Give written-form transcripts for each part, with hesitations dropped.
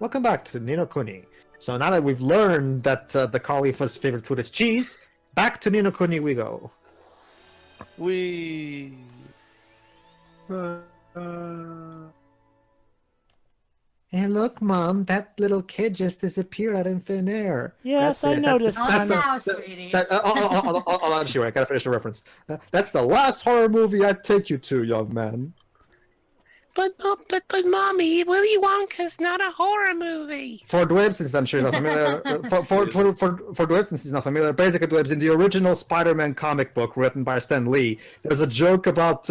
Welcome back to Nino Kuni. So now that we've learned that the Khalifa's favorite food is cheese, back to Nino Kuni we go. We. Hey, look, Mom, that little kid just disappeared out in thin air. Yes, I noticed. That's now, sweetie. hold on, Shira, I gotta finish the reference. That's the last horror movie I'd take you to, young man. But Mommy, Willy Wonka's not a horror movie. For Dwebs, since I'm sure he's not familiar, for Dwebs, since he's not familiar, basically Dwebs, in the original Spider-Man comic book written by Stan Lee, there's a joke about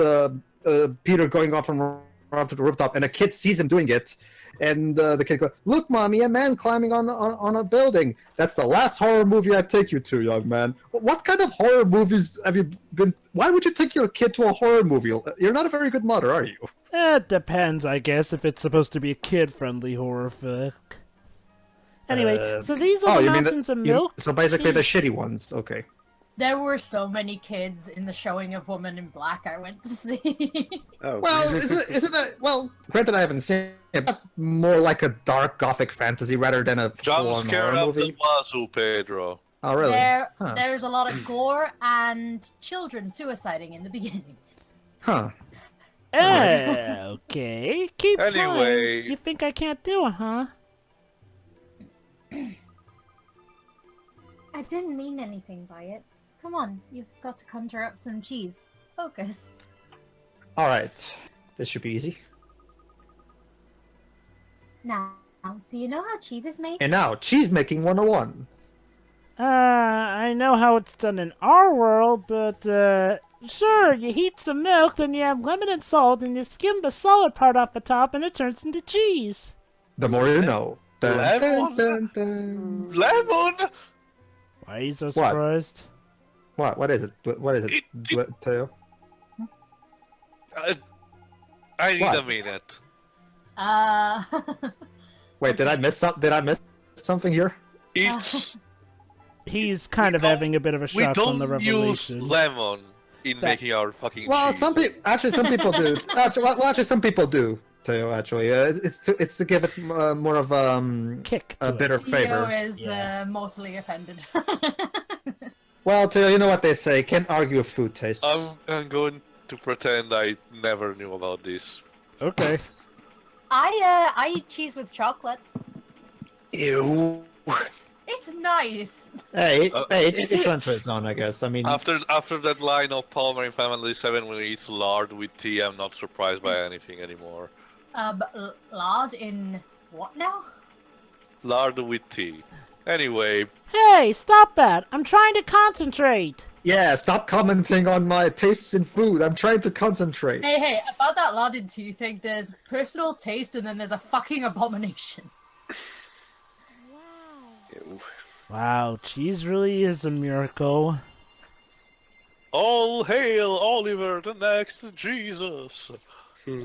Peter going off from to the rooftop, and a kid sees him doing it, and the kid goes, "Look, Mommy, a man climbing on a building. That's the last horror movie I'd take you to, young man." What kind of horror movies have you been? Why would you take your kid to a horror movie? You're not a very good mother, are you? It depends, I guess, if it's supposed to be a kid-friendly horror flick. Anyway, so these are the mountains of milk. So basically the shitty ones, okay. There were so many kids in the showing of Woman in Black I went to see. Oh. Well, isn't it? Well, granted, I haven't seen it. But more like a dark gothic fantasy rather than a full-on Scare horror up movie. the wazoo, Pedro. Oh, really? There's a lot of gore and children suiciding in the beginning. Huh. Okay, keep Anyway. trying. You think I can't do it, huh? I didn't mean anything by it. Come on, you've got to conjure up some cheese. Focus. All right. This should be easy. Now, do you know how cheese is made? And now, cheese making 101. I know how it's done in our world, but, sure, you heat some milk, then you add lemon and salt, and you skim the solid part off the top, and it turns into cheese. The more you know. Dun, Lemon? dun, dun, dun. Lemon? Why are you so surprised? What? What is it? What is it? Teo? I need What? a minute. Wait, did I miss something here? It's He's kind of having a bit of a we shock on the don't use revelation. lemon in making our fucking Well, cheese. some people do. Actually, some people do. Too, actually, it's to give it more of Kick a to bitter it. flavor. Gio is mortally offended. Well, Teo, you know what they say: can't argue with food taste. I'm going to pretend I never knew about this. Okay. I eat cheese with chocolate. Ew. It's nice. Hey, each one to its own, I guess. I mean, After that line of Palmer in Family 7 when he eats lard with tea, I'm not surprised by anything anymore. Lard in what now? Lard with tea. Anyway, Hey, stop that! I'm trying to concentrate! yeah, stop commenting on my tastes in food. I'm trying to concentrate. Hey, about that lard in tea thing, there's personal taste and then there's a fucking abomination. ew. Wow, cheese really is a miracle. All hail Oliver, the next Jesus.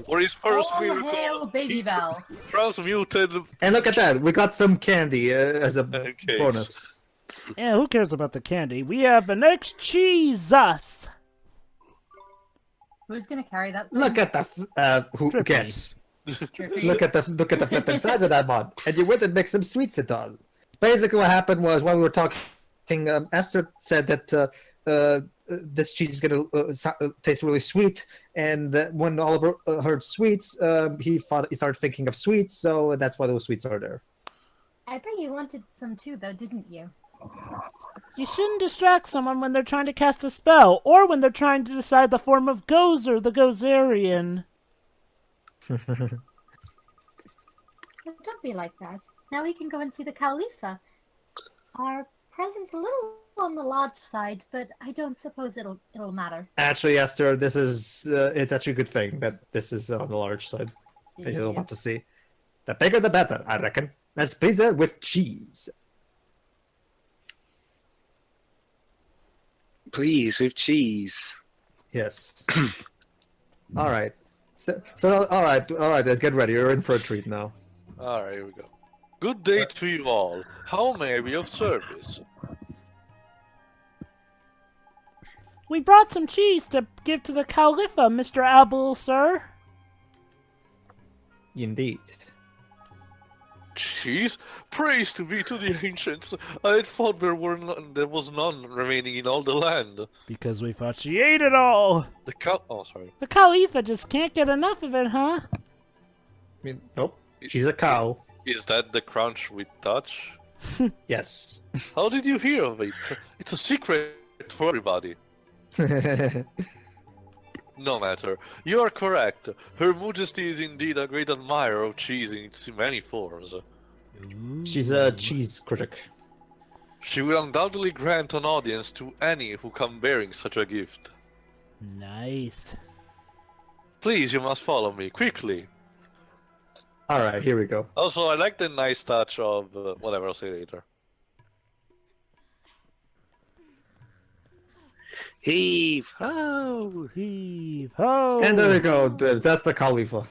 For his first All miracle, hail Baby Bell. transmuted. And look at that, we got some candy as a Okay. bonus. Yeah, who cares about the candy? We have the next cheese-us! Who's gonna carry that thing? Look at the who Trippy. guess. Trippy. Look at the flipping size of that mod, and you went and mixed some sweets it on. Basically, what happened was while we were talking, Esther said that this cheese is gonna taste really sweet, and when Oliver heard sweets, he started thinking of sweets, so that's why those sweets are there. I bet you wanted some too, though, didn't you? You shouldn't distract someone when they're trying to cast a spell, or when they're trying to decide the form of Gozer the Gozerian. Don't be like that. Now we can go and see the Khalifa. Our present's a little on the large side, but I don't suppose it'll matter. Actually, Esther, this is it's actually a good thing that this is on the large side that you're about to see. The bigger the better, I reckon. Let's pizza with cheese. Please, with cheese. Yes. All right. So all right, let's get ready. You're in for a treat now. Alright, here we go. Good day to you all. How may I be of service? We brought some cheese to give to the Khalifa, Mr. Abul, sir. Indeed. cheese? Praise to be to the ancients. I had thought there was none remaining in all the land. Because we thought she ate it all. The cow. Oh, sorry. The Khalifa just can't get enough of it, huh? I mean, nope. She's a cow. Is that the crunch we touch? Yes. How did you hear of it? It's a secret for everybody. No matter. You are correct. Her Majesty is indeed a great admirer of cheese in its many forms. She's a cheese critic. She will undoubtedly grant an audience to any who come bearing such a gift. Nice. Please, you must follow me, quickly. Alright, here we go. Also, I like the nice touch of... whatever, I'll say later. Heave ho! Heave ho! And there we go, that's the Khalifa.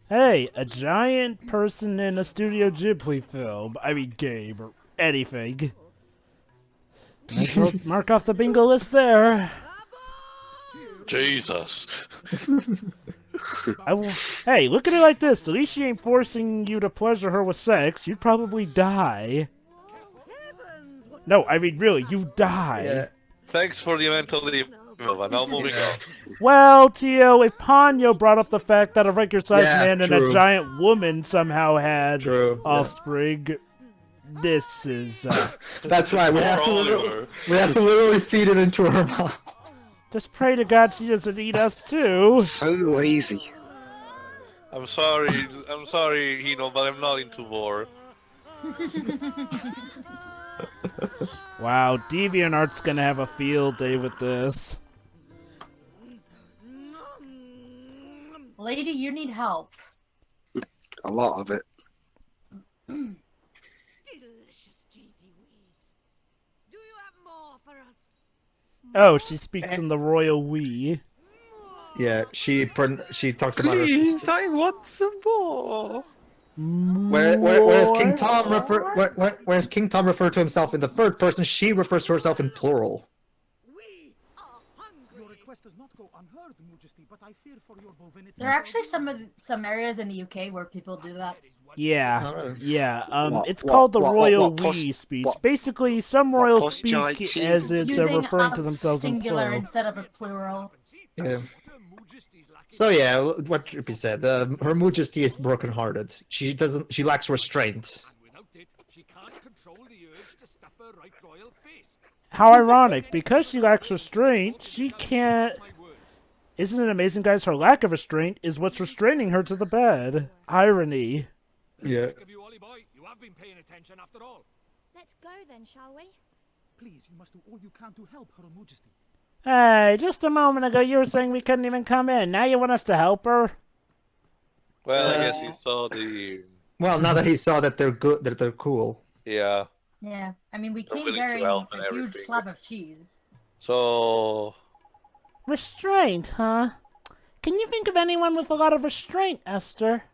Hey, a giant person in a Studio Ghibli film. I mean, game or anything. Nice little mark off the bingo list there. Jesus. Hey, look at it like this. At least she ain't forcing you to pleasure her with sex. You'd probably die. No, I mean, really, you die. Yeah. Thanks for the mental leap, Nova. Now moving on. Well, Tio, if Ponyo brought up the fact that a regular-sized Yeah, man and a true. giant woman somehow had True, yeah. offspring, this is... That's right, we have to literally feed it into her mouth. just pray to God she doesn't eat us, too. How lazy. I'm sorry, Hino, but I'm not into war. Wow, DeviantArt's gonna have a field day with this. Lady, you need help. A lot of it. Delicious cheesy wheeze. Do you have more for us? Oh, she speaks in the royal we. Yeah, she talks about her. Please, I want some more. Whereas King Tom whereas King Tom referred to himself in the third person, she refers to herself in plural. We are hungry. Your request does not go unheard, Majesty, but I fear for your bovinity. There are actually some areas in the UK where people do that. Yeah, Alright. yeah. It's called the royal we speech. Basically, some royals speak as if they're Using referring to a themselves in singular plural. instead of a plural. Yeah. So yeah, what Trippy said, her Majesty is broken-hearted. She lacks restraint. Without it, she can't control the urge to stuff her right royal face. How ironic! Because she lacks restraint, she can't. My words. Isn't it amazing, guys? Her lack of restraint is what's restraining her to the bed. Irony. Yeah. Give you Ollie boy. You have been paying attention after all. Let's go then, shall we? Please, you must do all you can to help her Majesty. Hey, just a moment ago you were saying we couldn't even come in. Now you want us to help her? Well, I guess he saw the... Well, now that he saw that they're good, that they're cool. Yeah. Yeah, I mean, we They're came willing to bearing help and a huge everything. slab of cheese. So... Restraint, huh? Can you think of anyone with a lot of restraint, Esther?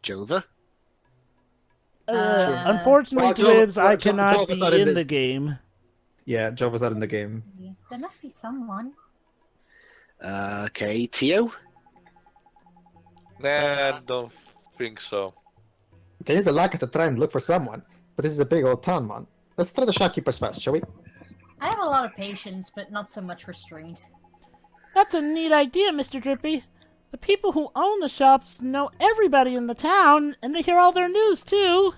Jova? Unfortunately, Well, Gibbs, I Jova's cannot be not in in this. the game. Yeah, Jova's not in the game. There must be someone. Okay, Tio? Nah, don't think so. Okay, use the lack to try and look for someone. But this is a big old town, man. Let's try the shopkeepers first, shall we? I have a lot of patience, but not so much restraint. That's a neat idea, Mr. Drippy. The people who own the shops know everybody in the town, and they hear all their news, too.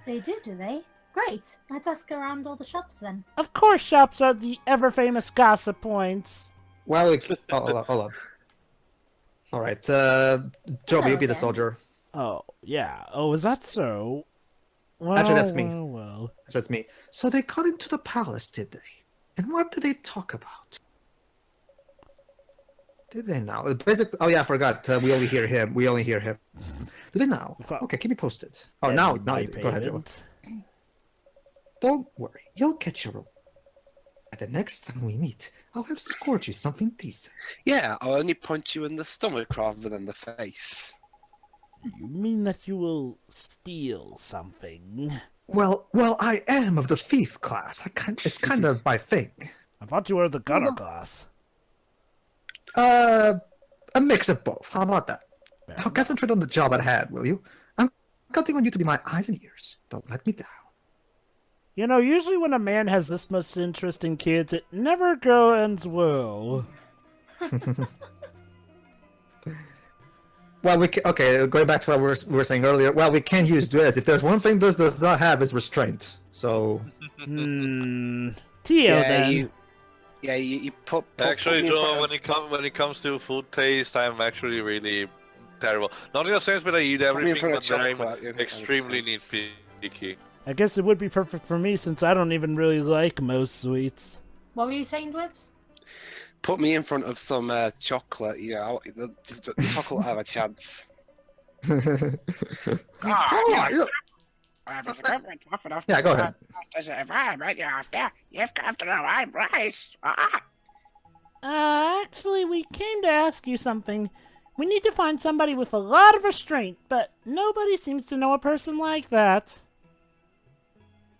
They do they? Great. Let's ask around all the shops then. Of course, shops are the ever-famous gossip points. Well, hold on. Alright, Joby, you be the soldier. Oh, yeah. Oh, is that so? Well, Actually, that's me. Well. That's me. So they got into the palace, did they? And what did they talk about? Did they now? Basically, oh yeah, I forgot. We only hear him. Do they now? Okay, keep me posted. Oh, now, go ahead, Joe. Don't worry, you'll get your reward. And the next time we meet, I'll have scored you something decent. Yeah, I'll only punch you in the stomach rather than the face. You mean that you will steal something? Well, I am of the thief class. It's kind of my thing. I thought you were the gunner class. A mix of both. How about that? Now concentrate on the job at hand, will you? I'm counting on you to be my eyes and ears. Don't let me down. You know, usually when a man has this much interest in kids, it never ends well. Well, okay, going back to what we were saying earlier, well, we can't use dress. If there's one thing this does not have, is restraint. So... Tio, then. You put Actually, me in Joe, front of- when it comes to food taste, I'm actually really terrible. Not in the sense that I eat me in everything, front of but that I'm chocolate, you know, extremely nitpicky. I guess it would be perfect for me since I don't even really like most sweets. What were you saying, Dwibs? Put me in front of some chocolate, the chocolate will have a chance. Yeah, go ahead. Actually, we came to ask you something. We need to find somebody with a lot of restraint, but nobody seems to know a person like that.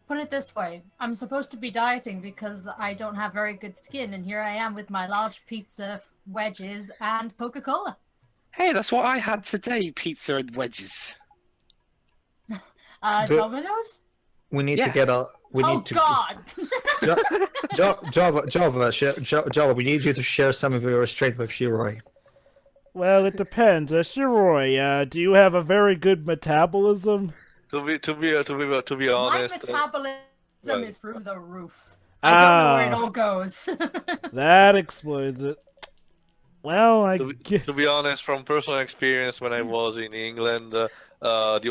Put it this way, I'm supposed to be dieting because I don't have very good skin, and here I am with my large pizza, wedges, and Coca-Cola. Hey, that's what I had today, pizza and wedges. Domino's? We need to get a... God! Java, we need you to share some of your restraint with Shiroi. Well, it depends. Shiroi, do you have a very good metabolism? To be honest, My metabolism is through the roof. I don't know where it all goes. That explains it. Well, to be honest, from personal experience, when I was in England, the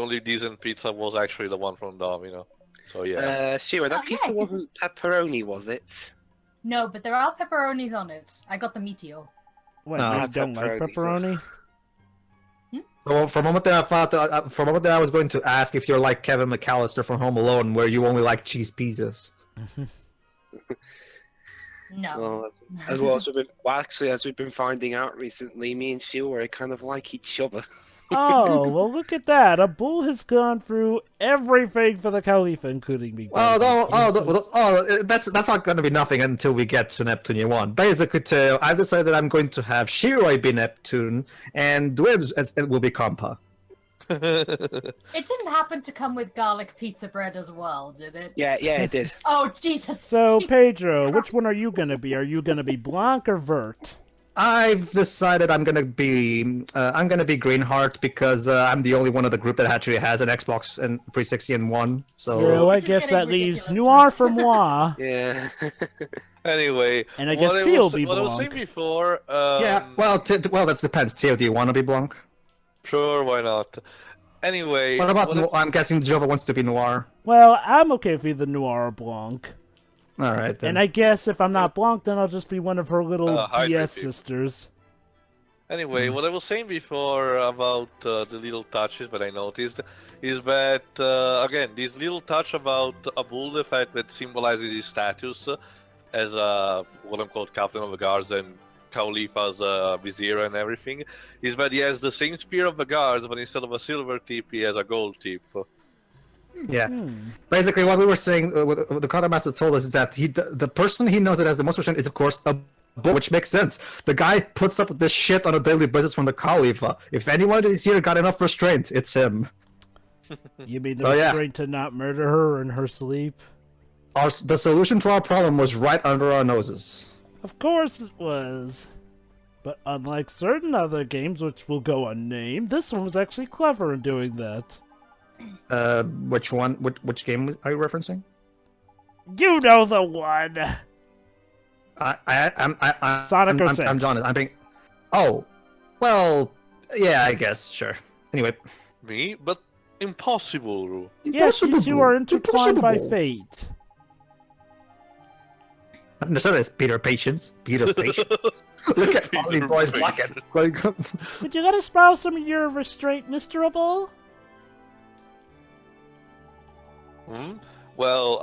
only decent pizza was actually the one from Domino. So yeah. Shira, that pizza wasn't pepperoni, was it? No, but there are pepperonis on it. I got the Meteor. What, you don't like pepperoni? Well, for a moment there, I was going to ask if you're like Kevin McAllister from Home Alone, where you only like cheese pizzas. No. As we've been finding out recently, me and Shira kind of like each other. Oh, well, look at that. A bull has gone through everything for the Khalifa, including me. That's not going to be nothing until we get to Neptune 1. Basically, I've decided I'm going to have Shiroi be Neptune, and Dwebs will be Compa. It didn't happen to come with garlic pizza bread as well, did it? Yeah, it did. Oh, Jesus. So, Pedro, which one are you going to be? Are you going to be Blanc or Vert? I've decided I'm gonna be Greenheart because I'm the only one of the group that actually has an Xbox and 360 and one. So I guess that leaves Noir for moi. Yeah. Anyway, and I guess Teal will be Blanc. What I was saying before. Yeah. Well, that depends. Teal, do you want to be Blanc? Sure, why not? Anyway. What about? I'm guessing Jova wants to be Noir. Well, I'm okay with either Noir or Blanc. All right, then. And I guess if I'm not Blanc, then I'll just be one of her little DS sisters. Anyway, what I was saying before about the little touches that I noticed is that, again, this little touch about a bull, the fact that symbolizes his status as what I'm called Captain of the Guards and Khalifa's vizier and everything, is that he has the same spear of the guards, but instead of a silver tip, he has a gold tip. Yeah, basically what we were saying, what the Quartermaster told us is that the person he knows that has the most restraint is of course a bull, which makes sense. The guy puts up with this shit on a daily basis from the Khalifa. If anyone is here got enough restraint, it's him. You mean the restraint to not murder her in her sleep? The solution to our problem was right under our noses. Of course it was. But unlike certain other games which will go unnamed, this one was actually clever in doing that. Which one? Which game are you referencing? You know the one. Sonic 06. I'm John. I'm being. Oh, well, yeah, I guess sure. Anyway. Me, but impossible. Yes, you two are intertwined by fate. I understand this, Peter Patience. Peter Patience. Look at all these boys looking. Would you let us borrow some of your restraint, Mr. Bull? Well,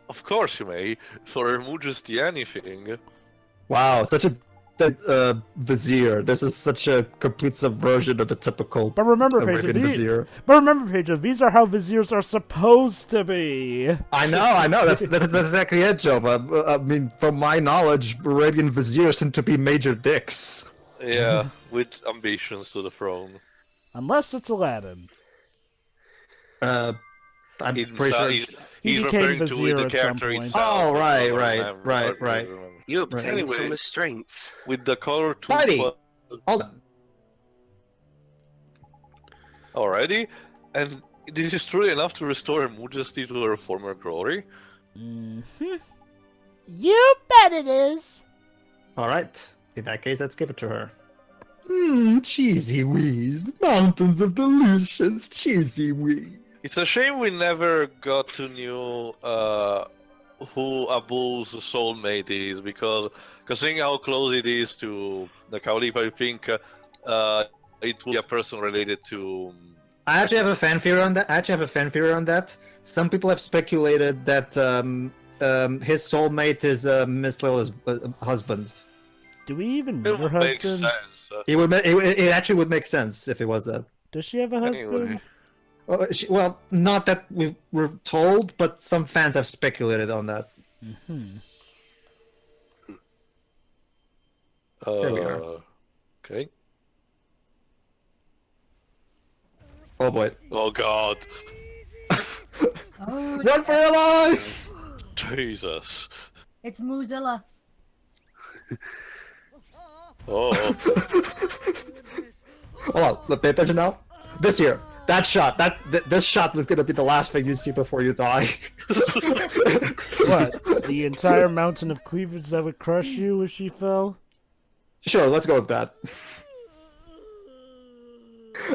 of course you may. For Her Majesty anything. Wow, such a vizier. This is such a complete subversion of the typical. But remember, Pedro, these are how viziers are supposed to be. I know. That's exactly it, Jova. I mean, from my knowledge, Arabian viziers seem to be major dicks. Yeah, with ambitions to the throne. Unless it's Aladdin. I'm He's, pretty sure. he's, He he's became referring to Vizier the at some character point. itself. Oh, right, I don't right, remember, right, hard to right. remember. You obtained some Anyway. restraints. With the color Buddy! 212 Hold on. already, and this is truly enough to restore her majesty to her former glory. Mm-hmm. You bet it is. All right. In that case, let's give it to her. Cheesy wheeze. Mountains of delicious cheesy wheeze. It's a shame we never got to know who Abu's soulmate is, because considering how close it is to the Caliph, I think it would be a person related to. I actually have a fan theory on that. Some people have speculated that his soulmate is Miss Lila's husband. Do we even It meet her would make husband? sense. It actually would make sense if it was that. Does she have a husband? Anyway. Well, not that we were told, but some fans have speculated on that. Mm-hmm. There we are. Okay. Oh boy. Oh God. Oh, Run for your lives! Jesus. it's Mozilla. Oh. Hold on, look, pay attention now. This here, that shot, this shot was gonna be the last thing you see before you die. What? The entire mountain of cleavage that would crush you if she fell? Sure, let's go with that.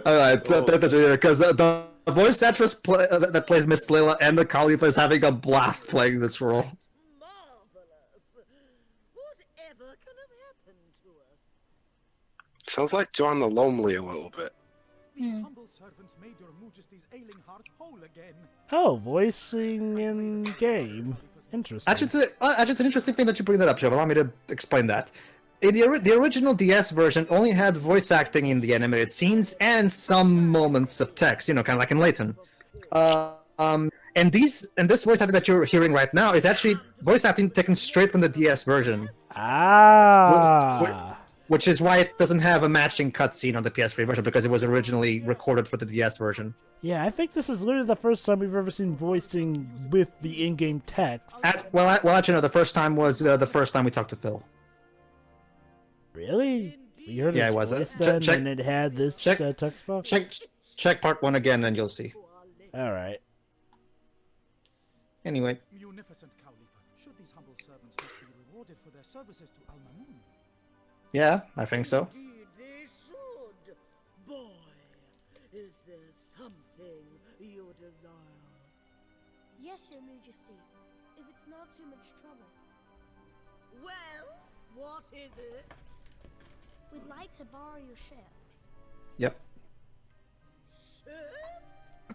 Alright, pay attention here, because the voice actress that plays Miss Layla and the Khalifa is having a blast playing this role. Marvelous. Whatever could have happened to us? Sounds like Joanne the Lonely a little bit. These humble servants made your majesty's ailing heart whole again. Oh, voicing in game. Interesting. Actually, it's an interesting thing that you bring that up, Joe. Allow me to explain that. In the original DS version only had voice acting in the animated scenes and some moments of text, kind of like in Layton. And this voice acting that you're hearing right now is actually voice acting taken straight from the DS version. Ah. Which is why it doesn't have a matching cutscene on the PS3 version, because it was originally recorded for the DS version. Yeah, I think this is literally the first time we've ever seen voicing with the in-game text. Well, actually, no. The first time was the first time we talked to Phil. Really? We heard Yeah, his it was. voice then, Check- and it had this check- text box? Check part 1 again, and you'll see. Alright. Anyway, Munificent Khalifa, should these humble servants not be rewarded for their services to Al-Mamoon? yeah, I think so. Indeed, they should. Boy, is there something you desire? Yes, Your Majesty. If it's not too much trouble. Well, what is it? We'd like to borrow your ship. Yep. Ship?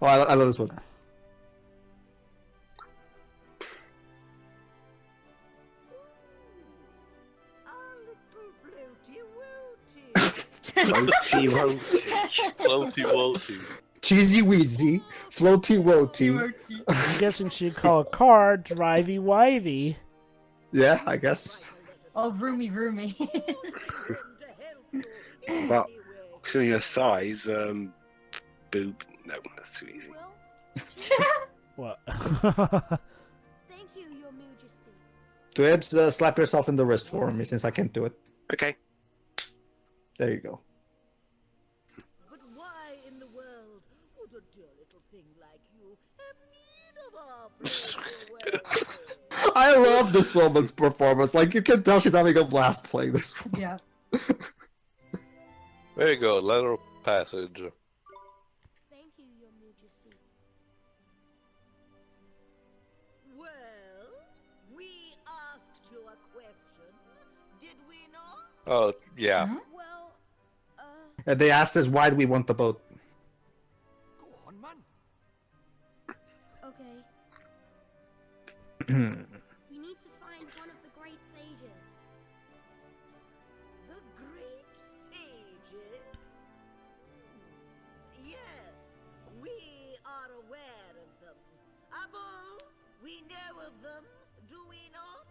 Oh, I love this one. A little floaty woaty. Floaty Woaty. Cheesy Weezy, Floaty Woaty. I'm guessing she'd call a car Drivey Wivey. Yeah, I guess. Oh, roomy, roomy. Well, considering her size, boob. No, that's too easy. Will, What? thank you, Your Majesty. Dwebs, slap yourself in the wrist for me, since I can't do it. Okay. There you go. But why in the world would a dear little thing like you have need of our floaty I love this woman's performance. Like, you can tell she's having a blast playing this role. Yeah. There you go, letter of passage. Thank you, Your Majesty. Well, we asked you a question, did we not? Oh, yeah. Well, And they asked us why do we want the boat. Go on, man. okay. We need to find one of the great sages. The great sages? Yes, we are aware of them. Abul, we know of them, do we not?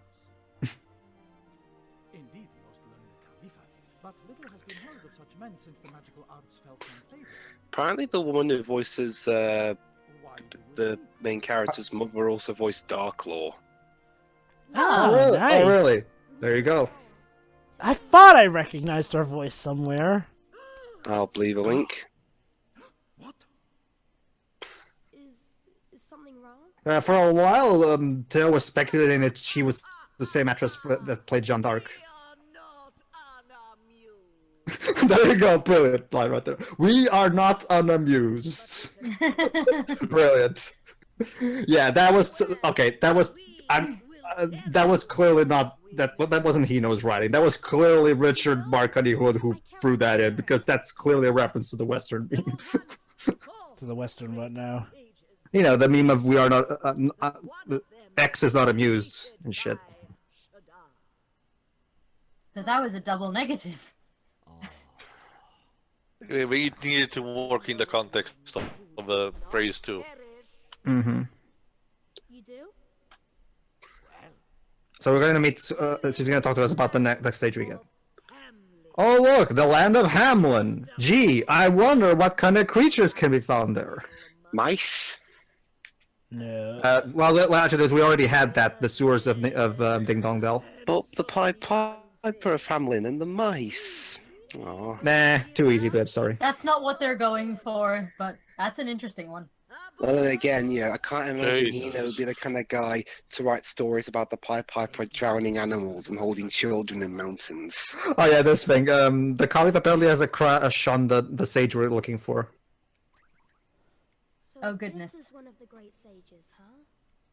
Indeed, most learned Khalifa. But little has been heard of such men since the magical arts fell from favor. Apparently, the woman who voices Why do you the seek? main character's mother also voiced Darklaw. Oh, really? nice. Oh, really? There you go. I thought I recognized her voice somewhere. I'll believe a link. What? Is something wrong? For a while, Theo was speculating that she was the same actress that played Jeanne d'Arc. We are not unamused. There you go, brilliant line right there. We are not unamused. Brilliant. Yeah, that was okay. That was that was clearly not that. That wasn't Hino's writing. That was clearly Richard Marconi who threw that in because that's clearly a reference to the Western meme. To the Western what now? You know, the meme of we are not X is not amused and shit. So that was a double negative. We needed to work in the context of the phrase too. Mm-hmm. You do? So we're going to meet. She's going to talk to us about the next stage we get. Oh look, the land of Hamlin. Gee, I wonder what kind of creatures can be found there. Mice? No. Well, actually, we already had that. The sewers of Ding Dong Bell. But the Piper of Hamlin and the mice. Aw. Nah, too easy to have. Sorry. That's not what they're going for, but that's an interesting one. Well, then again, yeah, I can't imagine Jesus. Hino would be the kind of guy to write stories about the Pied Piper drowning animals and holding children in mountains. Oh yeah, this thing. The Caliph apparently has a crush on the sage we're looking for. So Oh, goodness. This is one of the great sages, huh?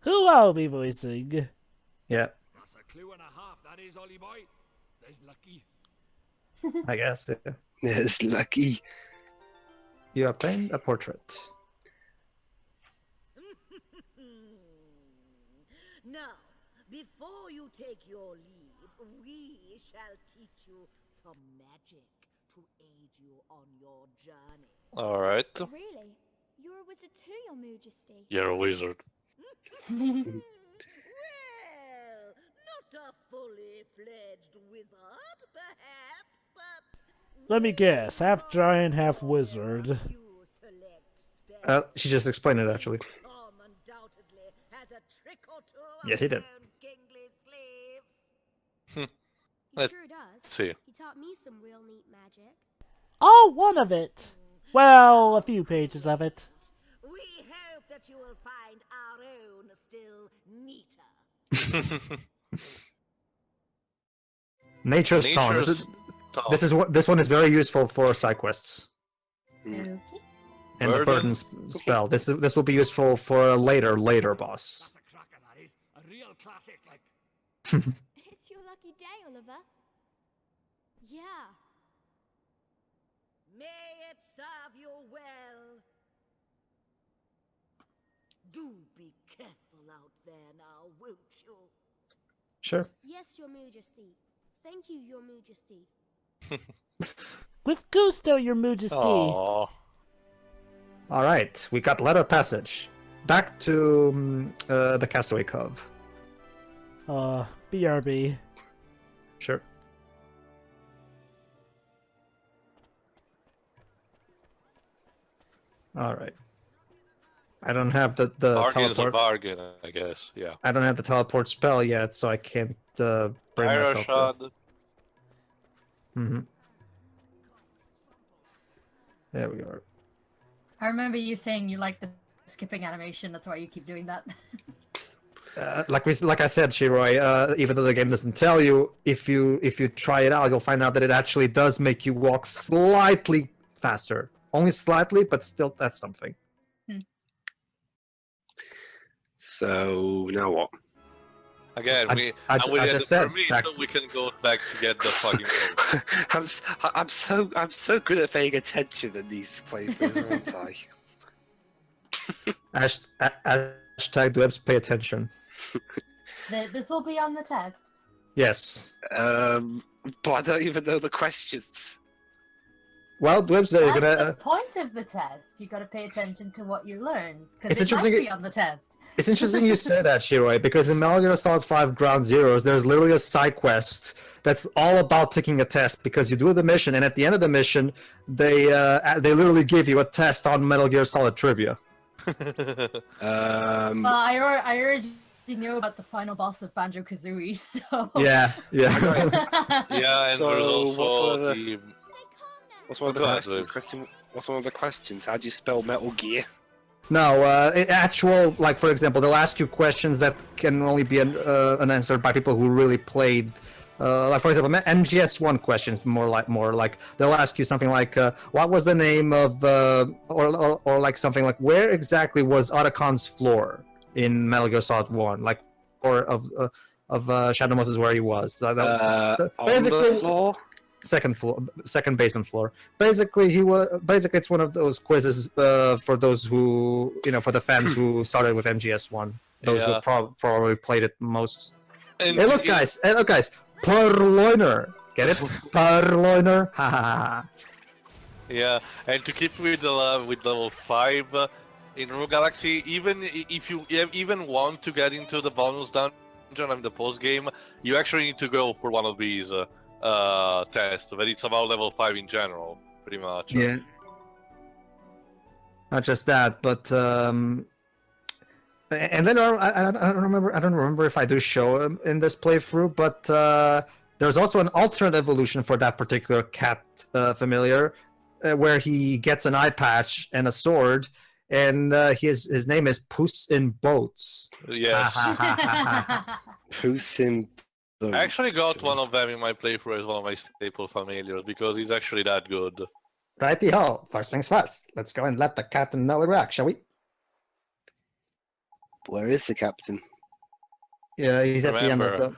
Who I'll be voicing? Yeah, That's a clue and a half, that is, Ollie boy. There's lucky. I guess. Yeah. Yes, lucky. You obtained a portrait. Now, before you take your leave, we shall teach you some magic to aid you on your journey. All right, Really? You're a wizard too, Your Majesty. you're a wizard. Well, not a fully fledged wizard, perhaps, but Let me guess. Half giant, half wizard. you select spells. She just explained it actually. Tom undoubtedly has a trick or two up Yes, he his did. own kingly sleeves. He Let's sure does. see. He taught me some real neat magic. Oh, one of it. Well, a few pages of it. We hope that you will find our own still neater. Nature's Song. This one is very useful for side quests. Mm. Okay. And the Burden. burden spell. This will be useful for a later boss. That's a cracker, that is. A real classic, like. It's your lucky day, Oliver. Yeah. May it serve you well. Do be careful out there now, won't you? Sure. Yes, Your Majesty. Thank you, Your Majesty. With gusto, Your Majesty. Aww. All right, we got letter passage. Back to the Castaway Cove. BRB. Sure. All right. I don't have the Bargain's a teleport. bargain, I guess. Yeah. I don't have the teleport spell yet, so I can't bring myself. Shot. Mm-hmm. There we are. I remember you saying you like the skipping animation. That's why you keep doing that. Like I said, Shiroi, even though the game doesn't tell you, if you try it out, you'll find out that it actually does make you walk slightly faster. Only slightly, but still, that's something. So, now what? Again, I just said back we can go back to get the fucking gold. I'm so good at paying attention in these playthroughs, aren't I? Hashtag Dwebs pay attention. This will be on the test. Yes. But I don't even know the questions. Well, Dwibs, you're That's gonna. the point of the test. You got to pay attention to what you learn It's because it might interesting- be on the test. It's interesting you say that, Shiroi, because in Metal Gear Solid 5 Ground Zeroes, there's literally a side quest that's all about taking a test, because you do the mission, and at the end of the mission, they literally give you a test on Metal Gear Solid trivia. Well, I already knew about the final boss of Banjo-Kazooie, so... Yeah. Yeah, and there's So, also the... What's one of the Go ahead, questions? What's one of the questions? How do you spell Metal Gear? No, actual, like, for example, they'll ask you questions that can only be answered by people who really played. Like, for example, MGS1 questions, more like they'll ask you something like, what was the name of, or like something like, where exactly was Otacon's floor in Metal Gear Solid 1? Like, or of Shadow Moses where he was. So that was On the floor? second basement floor. Basically, it's one of those quizzes for those who, for the fans who started with MGS1. Those who probably played it most. And Hey, look, guys! Purloiner! Get it? Purloiner! Ha ha ha! Yeah, and to keep with level 5 in Rogue Galaxy, even if you even want to get into the bonus dungeon and the post game, you actually need to go for one of these tests. But it's about level 5 in general, pretty much. Yeah. Not just that, but and then I don't remember if I do show him in this playthrough, but there's also an alternate evolution for that particular cat familiar, where he gets an eye patch and a sword, and his name is Puss in Boats. Yes. Puss in Boats. I actually got one of them in my playthrough as one of my staple familiars because he's actually that good. Righty-ho. First things first. Let's go and let the captain know it works, shall we? Where is the captain? Yeah, he's at the end of the...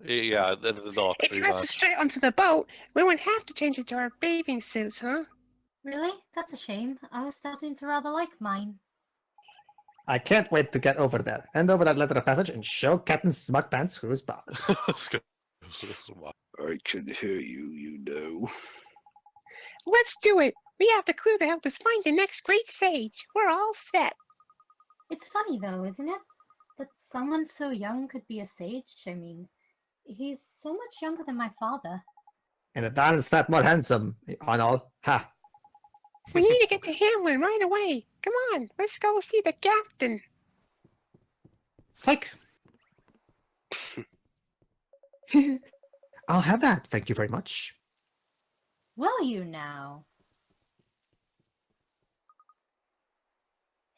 Yeah, at the dock, If pretty you let us much. straight onto the boat, we wouldn't have to change into our bathing suits, huh? Really? That's a shame. I was starting to rather like mine. I can't wait to get over there. Hand over that letter of passage and show Captain Smugpants who's boss. I can hear you, you know. Let's do it! We have the clue to help us find the next great sage. We're all set. It's funny though, isn't it? That someone so young could be a sage. I mean, he's so much younger than my father. And a darn sight more handsome, on all. Ha! We need to get to Hamlin right away. Come on, let's go see the captain. Psych! I'll have that, thank you very much. Will you now?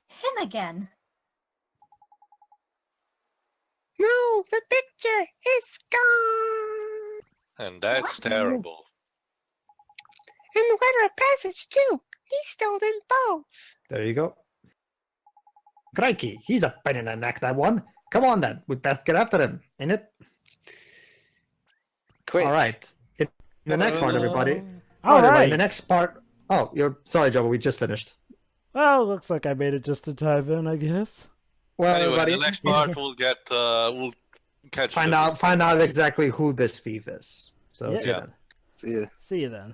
Him again. No, the picture is gone. And that's What? terrible. And the letter of passage too. He stole them both. There you go. Crikey, he's a pain in the neck, that one. Come on then, we'd best get after him, ain't it? Quick. Alright. In the next part, everybody. All Everybody, right. in the next part... Oh, you're... Sorry, Joe, but we just finished. Well, looks like I made it just in time then, I guess. Well, Anyway, everybody, the next part we'll get we'll catch find out exactly who this thief is. So, see you Yeah. then. See ya. See you then.